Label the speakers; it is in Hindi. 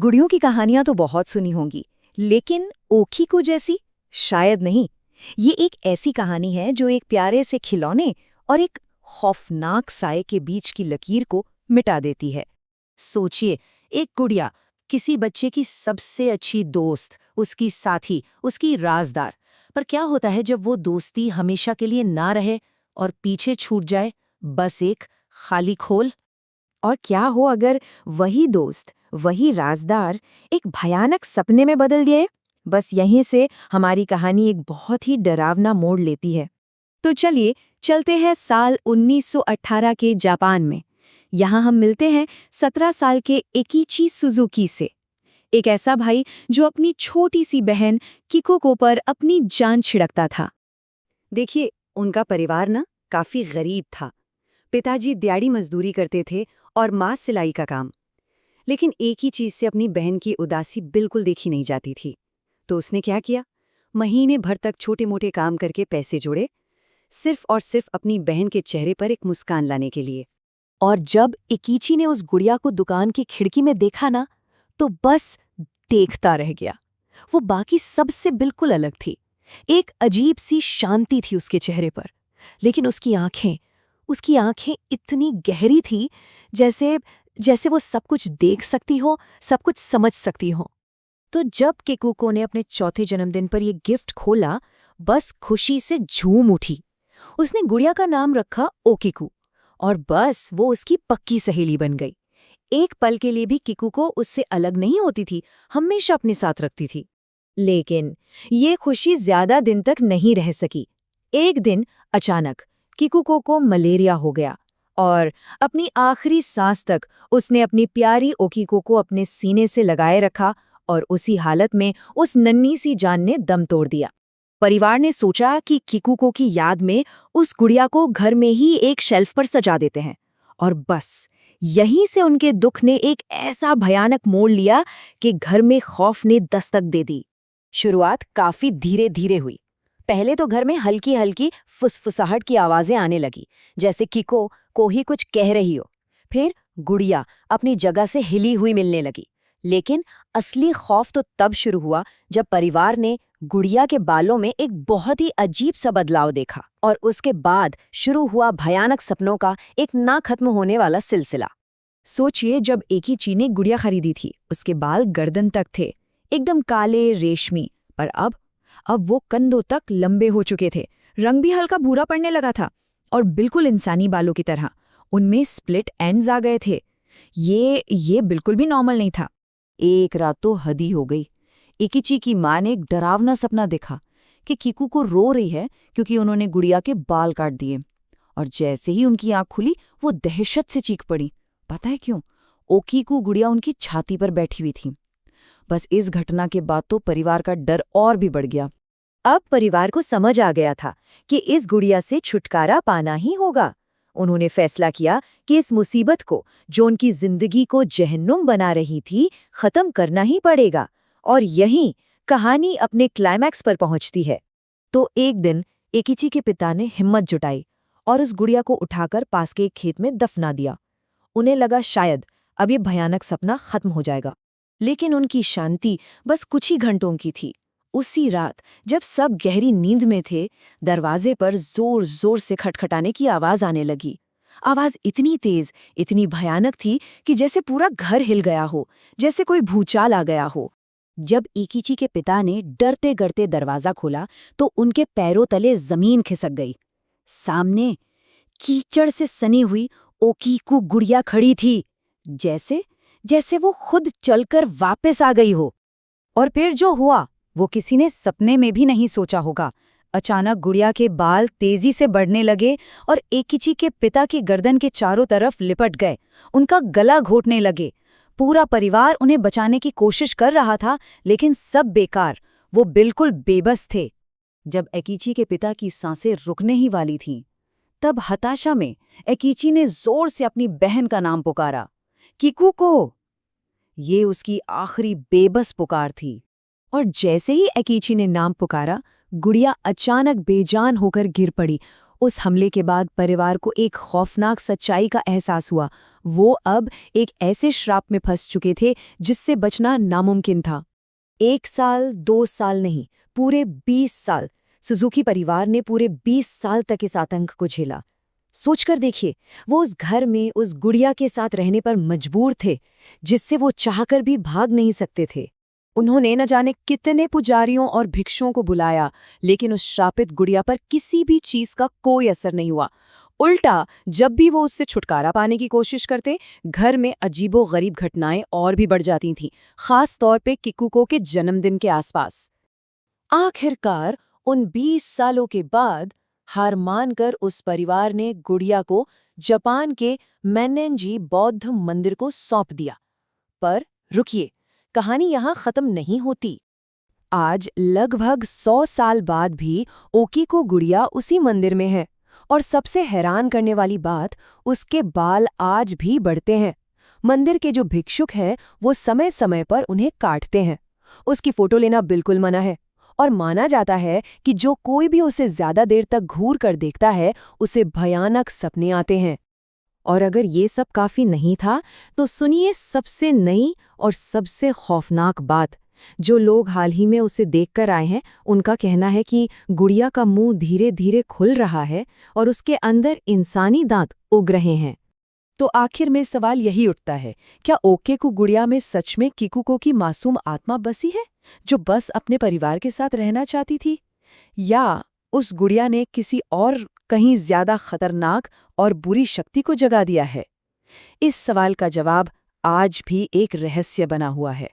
Speaker 1: गुड़ियों की कहानियां तो बहुत सुनी होंगी, लेकिन ओकीको जैसी शायद नहीं। ये एक ऐसी कहानी है जो एक प्यारे से खिलौने और एक खौफनाक साए के बीच की लकीर को मिटा देती है।
Speaker 2: सोचिए, एक गुड़िया, किसी बच्चे की सबसे अच्छी दोस्त, उसकी साथी, उसकी राजदार। पर क्या होता है जब वो दोस्ती हमेशा के लिए ना रहे और पीछे छूट जाए? बस एक खाली खोल।
Speaker 3: और क्या हो अगर वही दोस्त, वही राजदार एक भयानक सपने में बदल दिए? बस यहीं से हमारी कहानी एक बहुत ही डरावना मोड़ लेती है।
Speaker 1: तो चलिए चलते हैं साल 1918 के जापान में। यहाँ हम मिलते हैं 17 साल के एकीची सुजुकी से। एक ऐसा भाई जो अपनी छोटी सी बहन किकोको पर अपनी जान छिड़कता था। देखिए, उनका परिवार ना काफी गरीब था। पिताजी दिहाड़ी मजदूरी करते थे और माँ सिलाई का काम। लेकिन एक ही चीज से अपनी बहन की उदासी बिल्कुल देखी नहीं जाती थी। तो उसने क्या किया? महीने भर तक छोटे मोटे काम करके पैसे जोड़े, सिर्फ और सिर्फ अपनी बहन के चेहरे पर एक मुस्कान लाने के लिए। और जब एकीची ने उस गुड़िया को दुकान की खिड़की में देखा ना, तो बस देखता रह गया। वो बाकी सबसे बिल्कुल अलग थी। एक अजीब सी शांति थी उसके चेहरे पर, लेकिन उसकी आंखें इतनी गहरी थी, जैसे जैसे वो सब कुछ देख सकती हो, सब कुछ समझ सकती हो। तो जब किकुको ने अपने चौथे जन्मदिन पर यह गिफ्ट खोला, बस खुशी से झूम उठी। उसने गुड़िया का नाम रखा ओकीकू, और बस वो उसकी पक्की सहेली बन गई। एक पल के लिए भी किकुको उससे अलग नहीं होती थी, हमेशा अपने साथ रखती थी। लेकिन ये खुशी ज्यादा दिन तक नहीं रह सकी। एक दिन अचानक किकुको को मलेरिया हो गया और अपनी आखिरी सांस तक उसने अपनी प्यारी ओकीको को अपने सीने से लगाए रखा, और उसी हालत में उस नन्ही सी जान ने दम तोड़ दिया। परिवार ने सोचा कि किकुको की याद में उस गुड़िया को घर में ही एक शेल्फ पर सजा देते हैं, और बस यहीं से उनके दुख ने एक ऐसा भयानक मोड़ लिया कि घर में खौफ ने दस्तक दे दी। शुरुआत काफी धीरे धीरे हुई। पहले तो घर में हल्की हल्की फुसफुसाहट की आवाजें आने लगी, जैसे किको को ही कुछ कह रही हो। फिर गुड़िया अपनी जगह से हिली हुई मिलने लगी। लेकिन असली खौफ तो तब शुरू हुआ जब परिवार ने गुड़िया के बालों में एक बहुत ही अजीब सा बदलाव देखा, और उसके बाद शुरू हुआ भयानक सपनों का एक ना खत्म होने वाला सिलसिला। सोचिए, जब एकीची ने गुड़िया खरीदी थी, उसके बाल गर्दन तक थे, एकदम काले रेशमी, पर अब वो कंधों तक लंबे हो चुके थे। रंग भी हल्का भूरा पड़ने लगा था, और बिल्कुल इंसानी बालों की तरह उनमें स्प्लिट एंड्स आ गए थे। ये बिल्कुल भी नॉर्मल नहीं था। एक रात तो हद ही हो गई। एकीची की मां ने एक डरावना सपना देखा कि किकुको रो रही है क्योंकि उन्होंने गुड़िया के बाल काट दिए। और जैसे ही उनकी आंख खुली, वो दहशत से चीख पड़ी। पता है क्यों? ओकीकू गुड़िया उनकी छाती पर बैठी हुई थी। बस इस घटना के बाद तो परिवार का डर और भी बढ़ गया। अब परिवार को समझ आ गया था कि इस गुड़िया से छुटकारा पाना ही होगा। उन्होंने फैसला किया कि इस मुसीबत को, जो उनकी जिंदगी को जहन्नुम बना रही थी, खत्म करना ही पड़ेगा। और यहीं कहानी अपने क्लाइमैक्स पर पहुंचती है। तो एक दिन एकीची के पिता ने हिम्मत जुटाई और उस गुड़िया को उठाकर पास के एक खेत में दफना दिया। उन्हें लगा शायद अब ये भयानक सपना खत्म हो जाएगा। लेकिन उनकी शांति बस कुछ ही घंटों की थी। उसी रात जब सब गहरी नींद में थे, दरवाजे पर जोर जोर से खटखटाने की आवाज आने लगी। आवाज इतनी तेज, इतनी भयानक थी कि जैसे पूरा घर हिल गया हो, जैसे कोई भूचाल आ गया हो। जब इकीची के पिता ने डरते डरते दरवाजा खोला, तो उनके पैरों तले जमीन खिसक गई। सामने कीचड़ से सनी हुई ओकीकू गुड़िया खड़ी थी, जैसे वो खुद चलकर वापस आ गई हो। और फिर जो हुआ वो किसी ने सपने में भी नहीं सोचा होगा। अचानक गुड़िया के बाल तेजी से बढ़ने लगे और एकीची के पिता की गर्दन के चारों तरफ लिपट गए, उनका गला घोटने लगे। पूरा परिवार उन्हें बचाने की कोशिश कर रहा था, लेकिन सब बेकार। वो बिल्कुल बेबस थे। जब एकीची के पिता की सांसें रुकने ही वाली थीं, तब हताशा में एकीची ने जोर से अपनी बहन का नाम पुकारा, किकुको। ये उसकी आखिरी बेबस पुकार थी। और जैसे ही एकीची ने नाम पुकारा, गुड़िया अचानक बेजान होकर गिर पड़ी। उस हमले के बाद परिवार को एक खौफनाक सच्चाई का एहसास हुआ। वो अब एक ऐसे श्राप में फंस चुके थे जिससे बचना नामुमकिन था। 1 साल, 2 साल नहीं, पूरे 20 साल सुजुकी परिवार ने पूरे 20 साल तक इस आतंक को झेला। सोचकर देखिए, वो उस घर में उस गुड़िया के साथ रहने पर मजबूर थे, जिससे वो चाहकर भी भाग नहीं सकते थे। उन्होंने न जाने कितने पुजारियों और भिक्षुओं को बुलाया, लेकिन उस श्रापित गुड़िया पर किसी भी चीज का कोई असर नहीं हुआ। उल्टा, जब भी वो उससे छुटकारा पाने की कोशिश करते, घर में अजीबो-गरीब घटनाएं और भी बढ़ जाती थीं, खास तौर पे किकुको के जन्मदिन के आसपास।
Speaker 2: आखिरकार उन 20 सालों के बाद हार मानकर उस परिवार ने गुड़िया को जापान के मैनेंजी बौद्ध मंदिर को सौंप दिया। पर रुकिए, कहानी यहाँ खत्म नहीं होती।
Speaker 3: आज लगभग 100 साल बाद भी ओकीको गुड़िया उसी मंदिर में है, और सबसे हैरान करने वाली बात, उसके बाल आज भी बढ़ते हैं। मंदिर के जो भिक्षुक हैं वो समय समय पर उन्हें काटते हैं। उसकी फोटो लेना बिल्कुल मना है, और माना जाता है कि जो कोई भी उसे ज्यादा देर तक घूर कर देखता है, उसे भयानक सपने आते हैं। और अगर ये सब काफी नहीं था, तो सुनिए सबसे नई और सबसे खौफनाक बात। जो लोग हाल ही में उसे देखकर आए हैं, उनका कहना है कि गुड़िया का मुंह धीरे धीरे खुल रहा है और उसके अंदर इंसानी दांत उग रहे हैं।
Speaker 2: तो आखिर में सवाल यही उठता है, क्या ओकीको गुड़िया में सच में किकुको की मासूम आत्मा बसी है, जो बस अपने परिवार के साथ रहना चाहती थी? या उस गुड़िया ने किसी और कहीं ज्यादा खतरनाक और बुरी शक्ति को जगा दिया है? इस सवाल का जवाब आज भी एक रहस्य बना हुआ है।